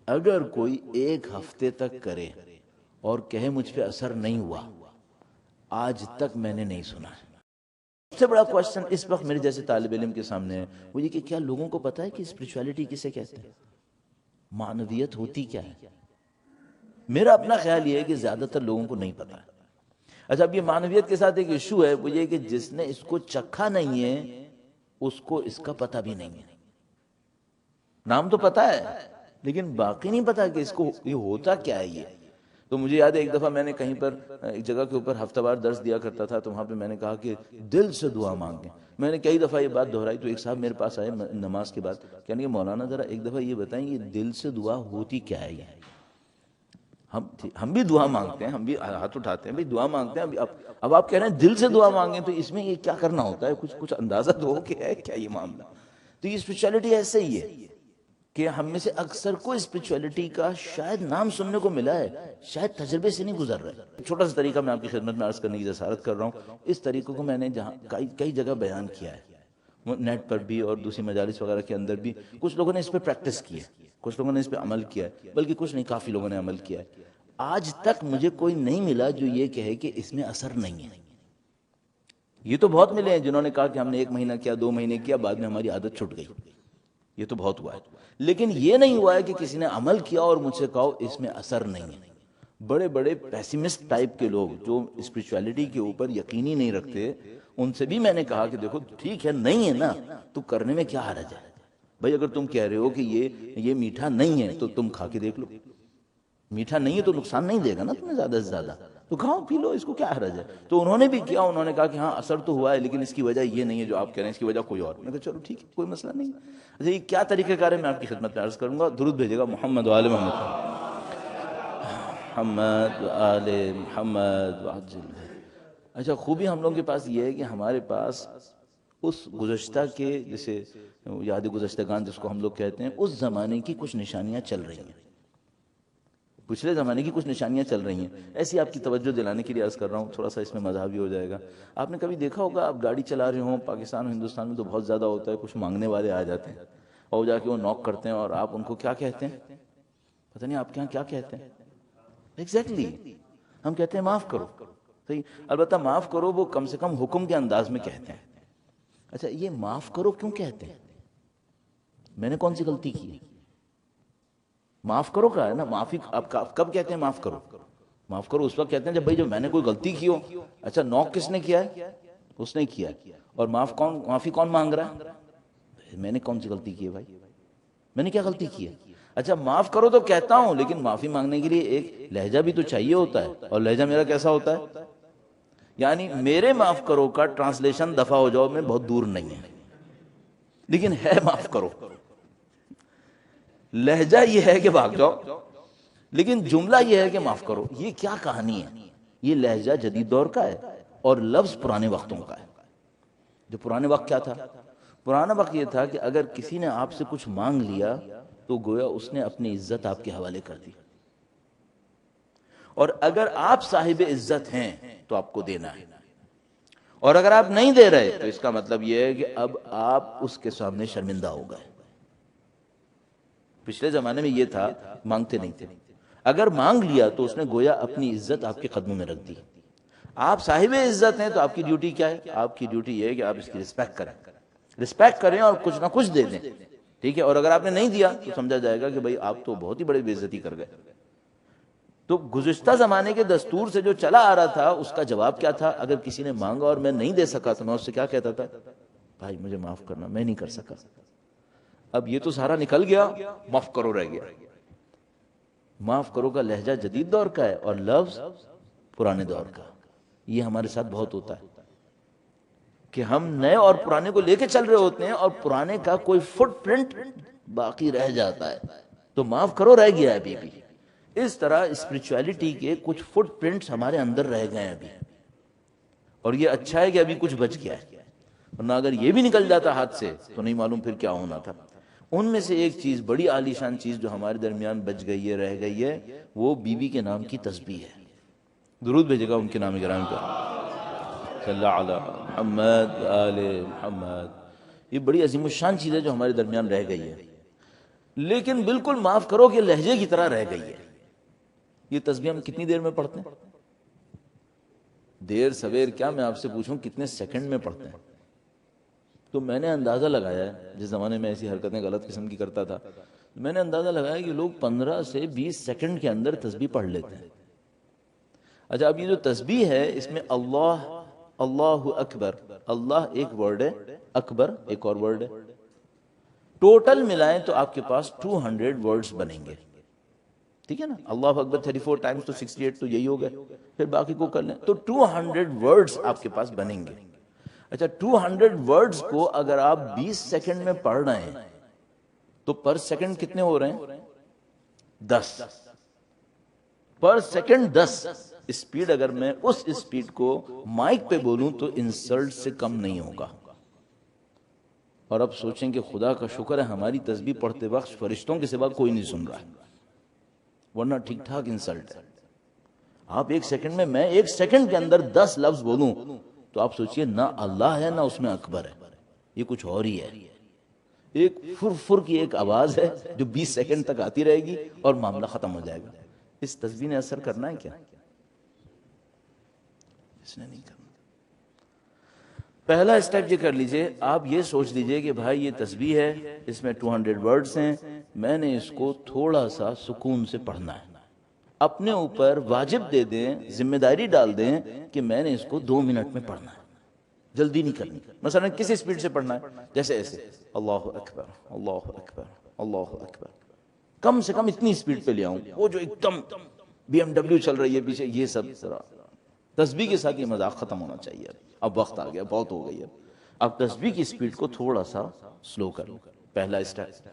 اگر کوئی ایک ہفتے تک کرے اور کہے مجھ پہ اثر نہیں ہوا، آج تک میں نے نہیں سنا ہے۔ سب سے بڑا کوشچن اس وقت میرے جیسے طالب علم کے سامنے ہے وہ یہ کہ کیا لوگوں کو پتا ہے کہ اسپرچویلٹی کسے کہتے ہیں، معنویت ہوتی کیا ہے؟ میرا اپنا خیال یہ ہے کہ زیادہ تر لوگوں کو نہیں پتا ہے۔ اچھا، اب یہ معنویت کے ساتھ ایک ایشو ہے، وہ یہ کہ جس نے اس کو چکھا نہیں ہے اس کو اس کا پتہ بھی نہیں ہے۔ نام تو پتا ہے لیکن باقی نہیں پتا کہ اس کو یہ ہوتا کیا ہے۔ یہ تو مجھے یاد ہے ایک دفعہ میں نے کہیں پر ایک جگہ کے اوپر ہفتہ وار درس دیا کرتا تھا، تو وہاں پہ میں نے کہا کہ دل سے دعا مانگیں۔ میں نے کئی دفعہ یہ بات دہرائی تو ایک صاحب میرے پاس آئے نماز کے بعد، کہنے کہ مولانا ذرا ایک دفعہ یہ بتائیں یہ دل سے دعا ہوتی کیا ہے؟ ہم بھی دعا مانگتے ہیں، ہم بھی ہاتھ اٹھاتے ہیں بھئی دعا مانگتے ہیں، اب آپ کہہ رہے ہیں دل سے دعا مانگیں، تو اس میں یہ کیا کرنا ہوتا ہے؟ کچھ اندازہ تو ہو کہ ہے کیا یہ معاملہ؟ تو یہ اسپرچویلٹی ایسے ہی ہے کہ ہم میں سے اکثر کو اسپرچویلٹی کا شاید نام سننے کو ملا ہے، شاید تجربے سے نہیں گزر رہا ہے۔ چھوٹا سا طریقہ میں آپ کی خدمت میں عرض کرنے کی جسارت کر رہا ہوں۔ اس طریقے کو میں نے جہاں کئی جگہ بیان کیا ہے، نیٹ پر بھی اور دوسری مجالس وغیرہ کے اندر بھی، کچھ لوگوں نے اس پہ پریکٹس کی ہے، کچھ لوگوں نے اس پہ عمل کیا ہے، بلکہ کچھ نہیں کافی لوگوں نے عمل کیا ہے۔ آج تک مجھے کوئی نہیں ملا جو یہ کہے کہ اس میں اثر نہیں ہے۔ یہ تو بہت ملے ہیں جنہوں نے کہا کہ ہم نے 1 مہینہ کیا، 2 مہینے کیا، بعد میں ہماری عادت چھوٹ گئی، یہ تو بہت ہوا ہے۔ لیکن یہ نہیں ہوا ہے کہ کسی نے عمل کیا اور مجھ سے کہا اس میں اثر نہیں ہے۔ بڑے بڑے پیسیمسٹ ٹائپ کے لوگ جو اسپرچویلٹی کے اوپر یقینی نہیں رکھتے، ان سے بھی میں نے کہا کہ دیکھو ٹھیک ہے نہیں ہے نا، تو کرنے میں کیا حرج ہے؟ بھائی اگر تم کہہ رہے ہو کہ یہ میٹھا نہیں ہے تو تم کھا کے دیکھ لو، میٹھا نہیں ہے تو نقصان نہیں دے گا نا تمہیں زیادہ سے زیادہ، تو کھاؤ پی لو، اس کو کیا حرج ہے؟ تو انہوں نے بھی کیا، انہوں نے کہا کہ ہاں اثر تو ہوا ہے لیکن اس کی وجہ یہ نہیں ہے جو آپ کہہ رہے ہیں، اس کی وجہ کوئی اور۔ میں کہا چلو ٹھیک ہے، کوئی مسئلہ نہیں۔ اچھا یہ کیا طریقہ کار ہے میں آپ کی خدمت میں عرض کروں گا، درود بھیجے گا محمد و آل محمد، محمد و آل محمد وعجل۔ اچھا خوبی ہم لوگوں کے پاس یہ ہے کہ ہمارے پاس اس گزشتہ کے جیسے یاد گزشتگان جس کو ہم لوگ کہتے ہیں، اس زمانے کی کچھ نشانیاں چل رہی ہیں، پچھلے زمانے کی کچھ نشانیاں چل رہی ہیں۔ ایسی آپ کی توجہ دلانے کے لیے عرض کر رہا ہوں، تھوڑا سا اس میں مزاح بھی ہو جائے گا۔ آپ نے کبھی دیکھا ہوگا آپ گاڑی چلا رہے ہوں، پاکستان اور ہندوستان میں تو بہت زیادہ ہوتا ہے، کچھ مانگنے والے آ جاتے ہیں اور جا کے وہ نوک کرتے ہیں اور آپ ان کو کیا کہتے ہیں؟ پتہ نہیں آپ کے یہاں کیا کہتے ہیں؟ ایگزیکٹلی ہم کہتے ہیں معاف کرو، صحیح۔ البتہ معاف کرو وہ کم سے کم حکم کے انداز میں کہتے ہیں۔ اچھا یہ معاف کرو کیوں کہتے ہیں؟ میں نے کون سی غلطی کی ہے؟ معاف کرو کا ہے نا، معافی آپ کب کہتے ہیں معاف کرو؟ معاف کرو اس وقت کہتے ہیں جب بھائی جب میں نے کوئی غلطی کی ہو۔ اچھا نوک کس نے کیا ہے؟ اس نے کیا ہے۔ اور معافی کون مانگ رہا ہے؟ میں نے کون سی غلطی کی ہے بھائی؟ میں نے کیا غلطی کی ہے؟ اچھا معاف کرو تو کہتا ہوں لیکن معافی مانگنے کے لیے ایک لہجہ بھی تو چاہیے ہوتا ہے، اور لہجہ میرا کیسا ہوتا ہے؟ یعنی میرے معاف کرو کا ٹرانسلیشن دفع ہو جاؤ میں بہت دور نہیں ہے، لیکن ہے معاف کرو، لہجہ یہ ہے کہ بھاگ جاؤ، لیکن جملہ یہ ہے کہ معاف کرو۔ یہ کیا کہانی ہے؟ یہ لہجہ جدید دور کا ہے اور لفظ پرانے وقتوں کا ہے۔ جو پرانے وقت کیا تھا؟ پرانا وقت یہ تھا کہ اگر کسی نے آپ سے کچھ مانگ لیا تو گویا اس نے اپنی عزت آپ کے حوالے کر دی، اور اگر آپ صاحب عزت ہیں تو آپ کو دینا ہے، اور اگر آپ نہیں دے رہے تو اس کا مطلب یہ ہے کہ اب آپ اس کے سامنے شرمندہ ہو گئے۔ پچھلے زمانے میں یہ تھا مانگتے نہیں تھے، اگر مانگ لیا تو اس نے گویا اپنی عزت آپ کے قدموں میں رکھ دی۔ آپ صاحب عزت ہیں تو آپ کی ڈیوٹی کیا ہے؟ آپ کی ڈیوٹی یہ ہے کہ آپ اس کی رسپیکٹ کریں اور کچھ نہ کچھ دے دیں، ٹھیک ہے؟ اور اگر آپ نے نہیں دیا تو سمجھا جائے گا کہ بھئی آپ تو بہت ہی بڑی بے عزتی کر گئے۔ تو گزشتہ زمانے کے دستور سے جو چلا آ رہا تھا اس کا جواب کیا تھا؟ اگر کسی نے مانگا اور میں نہیں دے سکا تو میں اس سے کیا کہتا تھا؟ بھائی مجھے معاف کرنا، میں نہیں کر سکا۔ اب یہ تو سارا نکل گیا، معاف کرو رہ گیا۔ معاف کرو کا لہجہ جدید دور کا ہے اور لفظ پرانے دور کا۔ یہ ہمارے ساتھ بہت ہوتا ہے کہ ہم نئے اور پرانے کو لے کے چل رہے ہوتے ہیں اور پرانے کا کوئی فٹ پرنٹ باقی رہ جاتا ہے، تو معاف کرو رہ گیا ہے ابھی بھی۔ اس طرح اسپرچویلٹی کے کچھ فٹ پرنٹس ہمارے اندر رہ گئے ہیں ابھی، اور یہ اچھا ہے کہ ابھی کچھ بچ گیا ہے، ورنہ اگر یہ بھی نکل جاتا ہاتھ سے تو نہیں معلوم پھر کیا ہونا تھا۔ ان میں سے ایک چیز، بڑی عالی شان چیز جو ہمارے درمیان بچ گئی ہے، رہ گئی ہے، وہ بیوی کے نام کی تسبیح ہے۔ درود بھیجے گا ان کے نام گرامی پر، صلی اللہ علیہ محمد آل محمد۔ یہ بڑی عظیم الشان چیز ہے جو ہمارے درمیان رہ گئی ہے۔ لیکن بالکل معاف کرو کہ لہجے کی طرح رہ گئی ہے. یہ تسبیح ہم کتنی دیر میں پڑھتے ہیں؟ دیر سویر کیا، میں آپ سے پوچھوں کتنے سیکنڈ میں پڑھتے ہیں؟ تو میں نے اندازہ لگایا ہے، جس زمانے میں ایسی حرکتیں غلط قسم کی کرتا تھا، میں نے اندازہ لگایا کہ لوگ 15 سے 20 سیکنڈ کے اندر تسبیح پڑھ لیتے ہیں. اچھا، اب یہ جو تسبیح ہے اس میں اللہ، اللہ اکبر، اللہ ایک ورڈ ہے، اکبر ایک اور ورڈ ہے، ٹوٹل ملائیں تو آپ کے پاس 200 ورڈز بنیں گے. ٹھیک ہے نا، اللہ اکبر 34 ٹائمز تو 68 تو یہی ہو گئے، پھر باقی کو کر لیں تو 200 ورڈز آپ کے پاس بنیں گے. اچھا، 200 ورڈز کو اگر آپ 20 سیکنڈ میں پڑھ رہے ہیں تو پر سیکنڈ کتنے ہو رہے ہیں؟ 10 پر سیکنڈ 10. اسپیڈ اگر میں اس اسپیڈ کو مائک پہ بولوں تو انسلٹ سے کم نہیں ہوگا. اور اب سوچیں کہ خدا کا شکر ہے ہماری تسبیح پڑھتے وقت فرشتوں کے سوا کوئی نہیں سن رہا ہے، ورنہ ٹھیک ٹھاک انسلٹ ہے. آپ ایک سیکنڈ میں، میں ایک سیکنڈ کے اندر 10 لفظ بولوں تو آپ سوچئے نہ اللہ ہے نہ اس میں اکبر ہے، یہ کچھ اور ہی ہے. ایک فر فر کی ایک آواز ہے جو 20 سیکنڈ تک آتی رہے گی اور معاملہ ختم ہو جائے گا. اس تسبیح نے اثر کرنا ہے کیا؟ اس نے نہیں کرنا. پہلا اسٹیپ یہ کر لیجئے، آپ یہ سوچ لیجئے کہ بھائی یہ تسبیح ہے، اس میں 200 ورڈز ہیں، میں نے اس کو تھوڑا سا سکون سے پڑھنا ہے. اپنے اوپر واجب دے دیں، ذمہ داری ڈال دیں کہ میں نے اس کو 2 منٹ میں پڑھنا ہے، جلدی نہیں کرنی. مثلا کسی اسپیڈ سے پڑھنا ہے، جیسے ایسے اللہ اکبر، اللہ اکبر، اللہ اکبر. کم سے کم اتنی اسپیڈ پہ لے آؤں، وہ جو ایک دم بی ایم ڈبلیو چل رہی ہے پیچھے، یہ سب ذرا تسبیح کے ساتھ یہ مذاق ختم ہونا چاہیے. اب وقت آ گیا، بہت ہو گئی ہے. اب تسبیح کی اسپیڈ کو تھوڑا سا سلو کر لو، پہلا اسٹیپ.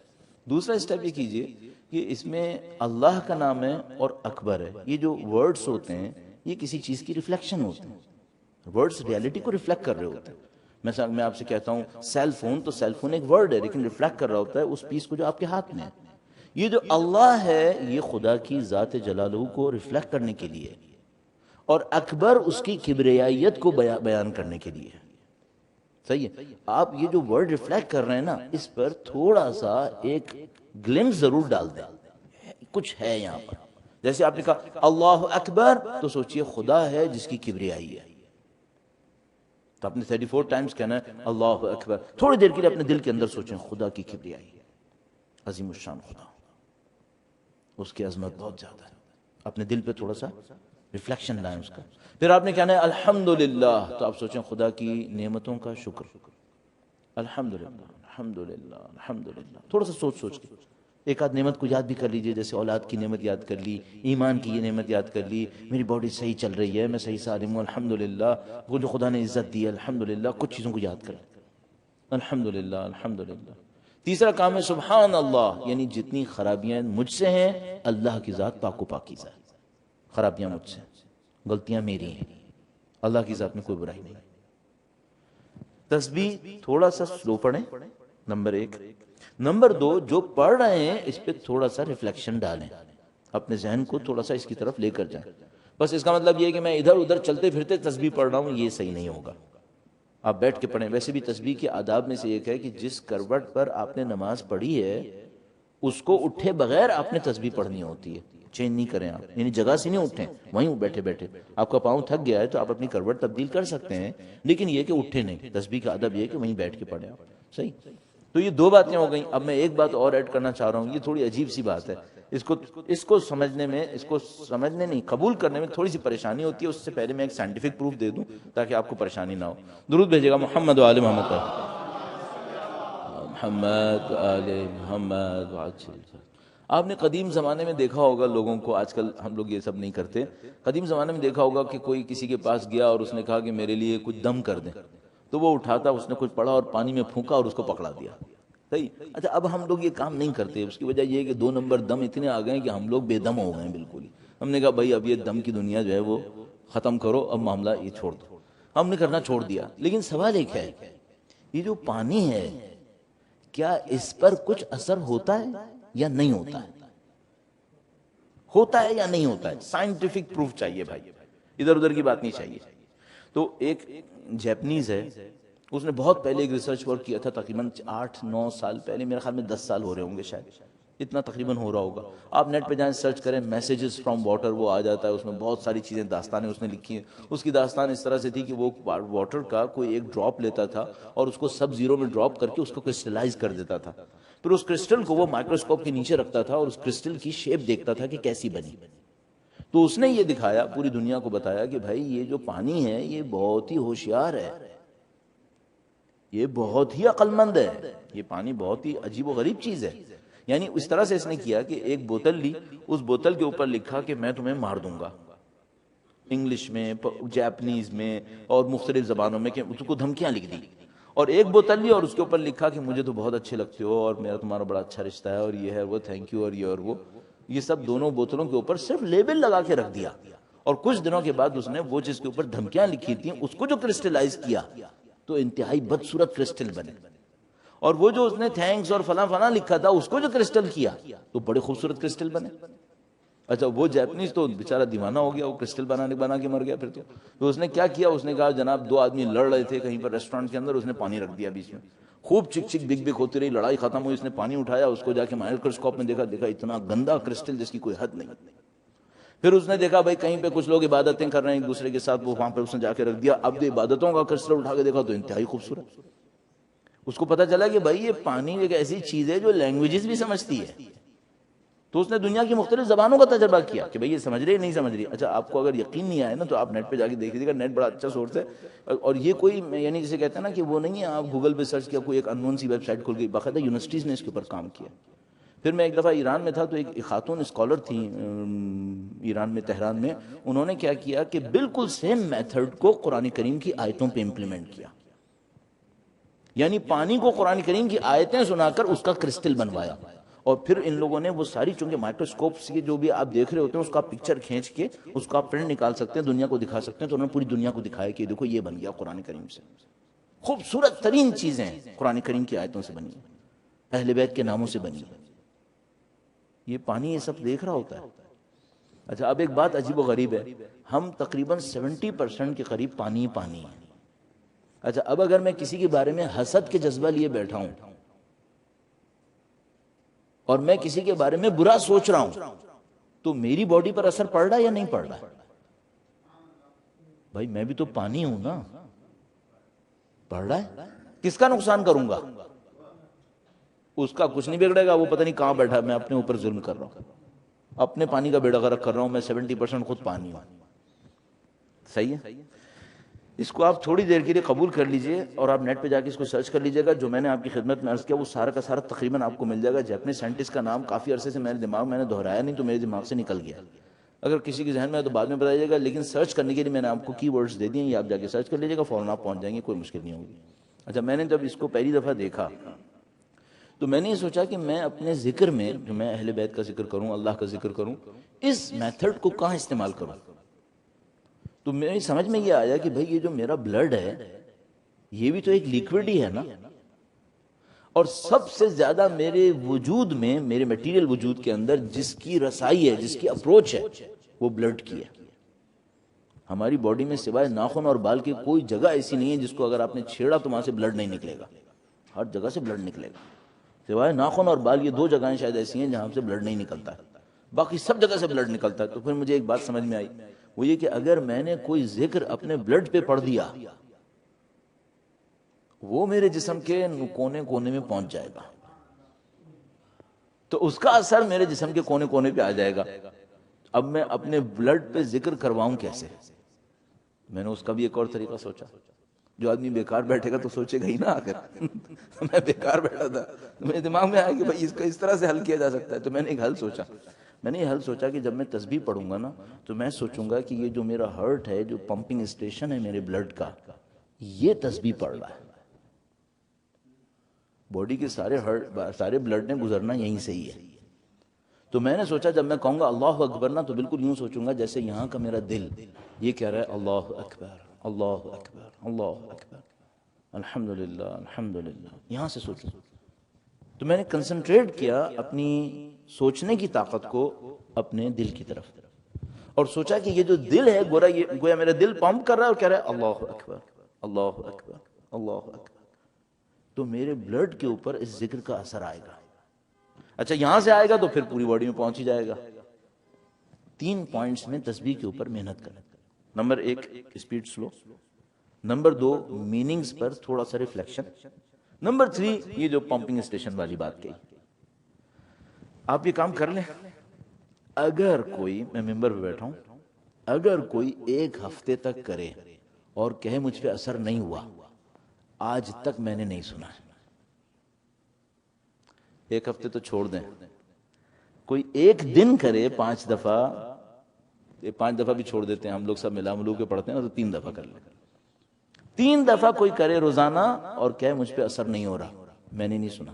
دوسرا اسٹیپ یہ کیجئے کہ اس میں اللہ کا نام ہے اور اکبر ہے. یہ جو ورڈز ہوتے ہیں یہ کسی چیز کی ریفلیکشن ہوتے ہیں، ورڈز ریالٹی کو ریفلیکٹ کر رہے ہوتے ہیں. مثلا میں آپ سے کہتا ہوں سیل فون، تو سیل فون ایک ورڈ ہے لیکن ریفلیکٹ کر رہا ہوتا ہے اس پیس کو جو آپ کے ہاتھ میں ہے. یہ جو اللہ ہے یہ خدا کی ذات جلالہ کو ریفلیکٹ کرنے کے لیے، اور اکبر اس کی کبریائیت کو بیان کرنے کے لیے. صحیح ہے؟ آپ یہ جو ورڈ ریفلیکٹ کر رہے ہیں نا، اس پر تھوڑا سا ایک گلمس ضرور ڈال دیں، کچھ ہے یہاں پر. جیسے آپ نے کہا اللہ اکبر تو سوچئے خدا ہے جس کی کبریائی ہے، تو آپ نے 34 ٹائمز کہنا ہے اللہ اکبر. تھوڑی دیر کے لیے اپنے دل کے اندر سوچیں خدا کی کبریائی ہے، عظیم الشان خدا، اس کی عظمت بہت زیادہ ہے. اپنے دل پہ تھوڑا سا ریفلیکشن لائیں اس کا. پھر آپ نے کہنا ہے الحمدللہ، تو آپ سوچیں خدا کی نعمتوں کا شکر، الحمدللہ الحمدللہ الحمدللہ. تھوڑا سا سوچ کے ایک آدھ نعمت کو یاد بھی کر لیجئے، جیسے اولاد کی نعمت یاد کر لی، ایمان کی یہ نعمت یاد کر لی، میری باڈی صحیح چل رہی ہے، میں صحیح سالم ہوں الحمدللہ، وہ جو خدا نے عزت دی ہے الحمدللہ. کچھ چیزوں کو یاد کر الحمدللہ الحمدللہ. تیسرا کام ہے سبحان اللہ، یعنی جتنی خرابیاں مجھ سے ہیں اللہ کی ذات پاک و پاکیزہ ہے. خرابیاں مجھ سے، غلطیاں میری ہیں، اللہ کی ذات میں کوئی برائی نہیں. تسبیح تھوڑا سا سلو پڑھیں، نمبر 1. نمبر 2، جو پڑھ رہے ہیں اس پہ تھوڑا سا ریفلیکشن ڈالیں، اپنے ذہن کو تھوڑا سا اس کی طرف لے کر جائیں. بس اس کا مطلب یہ ہے کہ میں ادھر ادھر چلتے پھرتے تسبیح پڑھ رہا ہوں، یہ صحیح نہیں ہوگا. آپ بیٹھ کے پڑھیں. ویسے بھی تسبیح کے آداب میں سے ایک ہے کہ جس کروٹ پر آپ نے نماز پڑھی ہے اس کو اٹھے بغیر آپ نے تسبیح پڑھنی ہوتی ہے. چینج نہیں کریں آپ، یعنی جگہ سے نہیں اٹھیں، وہیں بیٹھے بیٹھے. آپ کا پاؤں تھک گیا ہے تو آپ اپنی کروٹ تبدیل کر سکتے ہیں، لیکن یہ کہ اٹھے نہیں. تسبیح کا ادب یہ کہ وہیں بیٹھ کے پڑھیں آپ. صحیح. تو یہ 2 باتیں ہو گئیں. اب میں ایک بات اور ایڈ کرنا چاہ رہا ہوں، یہ تھوڑی عجیب سی بات ہے، اس کو سمجھنے میں، اس کو سمجھنے نہیں، قبول کرنے میں تھوڑی سی پریشانی ہوتی ہے. اس سے پہلے میں ایک سائنٹیفک پروف دے دوں تاکہ آپ کو پریشانی نہ ہو. درود بھیجے گا محمد و آل محمد، محمد آل محمد. آپ نے قدیم زمانے میں دیکھا ہوگا لوگوں کو، آج کل ہم لوگ یہ سب نہیں کرتے، قدیم زمانے میں دیکھا ہوگا کہ کوئی کسی کے پاس گیا اور اس نے کہا کہ میرے لیے کچھ دم کر دیں، تو وہ اٹھاتا، اس نے کچھ پڑھا اور پانی میں پھونکا اور اس کو پکڑا دیا. صحیح. اچھا، اب ہم لوگ یہ کام نہیں کرتے. اس کی وجہ یہ ہے کہ 2 نمبر دم اتنے آ گئے کہ ہم لوگ بے دم ہو گئے بالکل. ہم نے کہا بھائی اب یہ دم کی دنیا جو ہے وہ ختم کرو، اب معاملہ یہ چھوڑ دو. ہم نے کرنا چھوڑ دیا. لیکن سوال ایک ہے، یہ جو پانی ہے کیا اس پر کچھ اثر ہوتا ہے یا نہیں ہوتا ہے؟ ہوتا ہے یا نہیں ہوتا ہے؟ سائنٹیفک پروف چاہیے بھائی، ادھر ادھر کی بات نہیں چاہیے. تو ایک جیپنیز ہے، اس نے بہت پہلے ایک ریسرچ ورک کیا تھا، تقریباً 8-9 سال پہلے، میرے خیال میں 10 سال ہو رہے ہوں گے شاید. اتنا تقریباً ہو رہا ہوگا. آپ نیٹ پہ جائیں سرچ کریں میسیجز فرام واٹر, وہ آ جاتا ہے, اس میں بہت ساری چیزیں داستانیں اس نے لکھی ہیں. اس کی داستان اس طرح سے تھی کہ وہ واٹر کا کوئی ایک ڈراپ لیتا تھا اور اس کو سب زیرو میں ڈراپ کر کے اس کو کرسٹلائز کر دیتا تھا, پھر اس کرسٹل کو وہ مائکروسکوپ کے نیچے رکھتا تھا اور اس کرسٹل کی شیپ دیکھتا تھا کہ کیسی بنی. تو اس نے یہ دکھایا, پوری دنیا کو بتایا کہ بھائی یہ جو پانی ہے یہ بہت ہی ہوشیار ہے, یہ بہت ہی عقل مند ہے, یہ پانی بہت ہی عجیب و غریب چیز ہے. یعنی اس طرح سے اس نے کیا کہ ایک بوتل لی, اس بوتل کے اوپر لکھا کہ میں تمہیں مار دوں گا, انگلش میں, جاپنیز میں اور مختلف زبانوں میں, کہ اس کو دھمکیاں لکھ دی. اور ایک بوتل لی اور اس کے اوپر لکھا کہ مجھے تو بہت اچھے لگتے ہو اور میرا تمہارا بڑا اچھا رشتہ ہے اور یہ ہے وہ, تھینک یو اور یہ اور وہ. یہ سب دونوں بوتلوں کے اوپر صرف لیبل لگا کے رکھ دیا, اور کچھ دنوں کے بعد اس نے وہ جس کے اوپر دھمکیاں لکھی تھیں اس کو جو کرسٹلائز کیا تو انتہائی بدصورت کرسٹل بنے, اور وہ جو اس نے تھینکس اور فلاں فلاں لکھا تھا اس کو جو کرسٹل کیا تو بڑے خوبصورت کرسٹل بنے. اچھا وہ جاپنیز تو بیچارہ دیوانہ ہو گیا, وہ کرسٹل بنا کے مر گیا. پھر تو اس نے کیا کیا, اس نے کہا جناب دو آدمی لڑ رہے تھے کہیں پر ریسٹورنٹ کے اندر, اس نے پانی رکھ دیا بیچ میں, خوب چک چک بک بک ہوتی رہی, لڑائی ختم ہوئی, اس نے پانی اٹھایا, اس کو جا کے مائکروسکوپ میں دیکھا اتنا گندا کرسٹل جس کی کوئی حد نہیں. پھر اس نے دیکھا بھائی کہیں پہ کچھ لوگ عبادتیں کر رہے ہیں ایک دوسرے کے ساتھ, وہ وہاں پہ اس نے جا کے رکھ دیا. اب جو عبادتوں کا کرسٹل اٹھا کے دیکھا تو انتہائی خوبصورت. اس کو پتا چلا کہ بھائی یہ پانی ایک ایسی چیز ہے جو لینگویجز بھی سمجھتی ہے. تو اس نے دنیا کی مختلف زبانوں کا تجربہ کیا کہ بھئی یہ سمجھ رہی نہیں سمجھ رہی. اچھا آپ کو اگر یقین نہیں آئے نا تو آپ نیٹ پہ جا کے دیکھ لیجیے گا, نیٹ بڑا اچھا سورس ہے. اور یہ کوئی یعنی جسے کہتے ہیں نا کہ وہ نہیں ہے آپ گوگل پہ سرچ کیا کوئی ایک انون سی ویب سائٹ کھول گئی, باقاعدہ یونیورسٹیز نے اس کے اوپر کام کیا. پھر میں ایک دفعہ ایران میں تھا تو ایک خاتون اسکالر تھیں ایران میں, تہران میں, انہوں نے کیا کیا کہ بالکل سیم میتھڈ کو قرآن کریم کی آیتوں پہ امپلیمنٹ کیا. یعنی پانی کو قرآن کریم کی آیتیں سنا کر اس کا کرسٹل بنوایا, اور پھر ان لوگوں نے وہ ساری, چونکہ مائکروسکوپ سے جو بھی آپ دیکھ رہے ہوتے ہیں اس کا پکچر کھینچ کے اس کا پرنٹ نکال سکتے ہیں, دنیا کو دکھا سکتے ہیں, تو انہوں نے پوری دنیا کو دکھایا کہ دیکھو یہ بن گیا قرآن کریم سے. خوبصورت ترین چیزیں قرآن کریم کی آیتوں سے بنی, اہل بیت کے ناموں سے بنی. یہ پانی یہ سب دیکھ رہا ہوتا ہے. اچھا اب ایک بات عجیب و غریب ہے, ہم تقریباً 70% کے قریب پانی پانی ہیں. اچھا اب اگر میں کسی کے بارے میں حسد کے جذبہ لیے بیٹھا ہوں اور میں کسی کے بارے میں برا سوچ رہا ہوں تو میری باڈی پر اثر پڑ رہا ہے یا نہیں پڑ رہا ہے؟ بھائی میں بھی تو پانی ہوں نا, پڑ رہا ہے. کس کا نقصان کروں گا؟ اس کا کچھ نہیں بگڑے گا, وہ پتہ نہیں کہاں بیٹھا, میں اپنے اوپر ظلم کر رہا ہوں, اپنے پانی کا بیڑا غرق کر رہا ہوں. میں 70% خود پانی ہوں. صحیح ہے. اس کو آپ تھوڑی دیر کے لیے قبول کر لیجئے اور آپ نیٹ پہ جا کے اس کو سرچ کر لیجئے گا. جو میں نے آپ کی خدمت میں عرض کیا وہ سارا کا سارا تقریباً آپ کو مل جائے گا. جاپنی سائنٹسٹ کا نام کافی عرصے سے میرے دماغ میں نے دہرایا نہیں تو میرے دماغ سے نکل گیا. اگر کسی کے ذہن میں ہے تو بعد میں بتائیے گا, لیکن سرچ کرنے کے لیے میں نے آپ کو کی ورڈز دے دیے, یہ آپ جا کے سرچ کر لیجئے گا, فوراً آپ پہنچ جائیں گے, کوئی مشکل نہیں ہوگی. اچھا میں نے جب اس کو پہلی دفعہ دیکھا تو میں نے یہ سوچا کہ میں اپنے ذکر میں, جو میں اہل بیت کا ذکر کروں, اللہ کا ذکر کروں, اس میتھڈ کو کہاں استعمال کروں. تو میری سمجھ میں یہ آیا کہ بھئی یہ جو میرا بلڈ ہے یہ بھی تو ایک لیکوڈ ہی ہے نا, اور سب سے زیادہ میرے وجود میں, میرے میٹیریل وجود کے اندر جس کی رسائی ہے, جس کی اپروچ ہے, وہ بلڈ کی ہے. ہماری باڈی میں سوائے ناخن اور بال کی کوئی جگہ ایسی نہیں ہے جس کو اگر آپ نے چھیڑا تو وہاں سے بلڈ نہیں نکلے گا. ہر جگہ سے بلڈ نکلے گا, سوائے ناخن اور بال, یہ دو جگہیں شاید ایسی ہیں جہاں سے بلڈ نہیں نکلتا ہے, باقی سب جگہ سے بلڈ نکلتا ہے. تو پھر مجھے ایک بات سمجھ میں آئی, وہ یہ کہ اگر میں نے کوئی ذکر اپنے بلڈ پہ پڑھ دیا وہ میرے جسم کے کونے کونے میں پہنچ جائے گا, تو اس کا اثر میرے جسم کے کونے کونے پہ آ جائے گا. اب میں اپنے بلڈ پہ ذکر کرواؤں کیسے؟ میں نے اس کا بھی ایک اور طریقہ سوچا. جو آدمی بیکار بیٹھے گا تو سوچے گا ہی نا, آخر میں بیکار بیٹھا تھا تو میرے دماغ میں آیا کہ بھائی اس کا اس طرح سے حل کیا جا سکتا ہے. تو میں نے ایک حل سوچا. میں نے یہ حل سوچا کہ جب میں تسبیح پڑھوں گا نا تو میں سوچوں گا کہ یہ جو میرا ہارٹ ہے, جو پمپنگ اسٹیشن ہے میرے بلڈ کا, یہ تسبیح پڑھ رہا ہے. باڈی کے سارے بلڈ نے گزرنا یہیں سے ہی ہے. تو میں نے سوچا جب میں کہوں گا اللہ اکبر نا تو بالکل یوں سوچوں گا جیسے یہاں کا میرا دل یہ کہہ رہا ہے اللہ اکبر اللہ اکبر اللہ اکبر الحمدللہ الحمدللہ, یہاں سے سوچوں. تو میں نے کنسنٹریٹ کیا اپنی سوچنے کی طاقت کو اپنے دل کی طرف, اور سوچا کہ یہ جو دل ہے گویا میرا دل پمپ کر رہا ہے اور کہہ رہا ہے اللہ اکبر اللہ اکبر اللہ اکبر. تو میرے بلڈ کے اوپر اس ذکر کا اثر آئے گا. اچھا یہاں سے آئے گا تو پھر پوری باڈی میں پہنچ ہی جائے گا. 3 پوائنٹس میں تسبیح کے اوپر محنت کریں. Number 1 speed slow. Number 2 meanings پر تھوڑا سا ریفلیکشن. نمبر 3 یہ جو پمپنگ اسٹیشن والی بات کہی. آپ یہ کام کر لیں. اگر کوئی، میں ممبر پہ بیٹھا ہوں، اگر کوئی 1 ہفتے تک کرے اور کہے مجھ پہ اثر نہیں ہوا، آج تک میں نے نہیں سنا. 1 ہفتے تو چھوڑ دیں، کوئی 1 دن کرے 5 دفعہ، 5 دفعہ بھی چھوڑ دیتے ہیں ہم لوگ، سب ملا ملو کے پڑھتے ہیں تو 3 دفعہ کر لیں. 3 دفعہ کوئی کرے روزانہ اور کہے مجھ پہ اثر نہیں ہو رہا، میں نے نہیں سنا.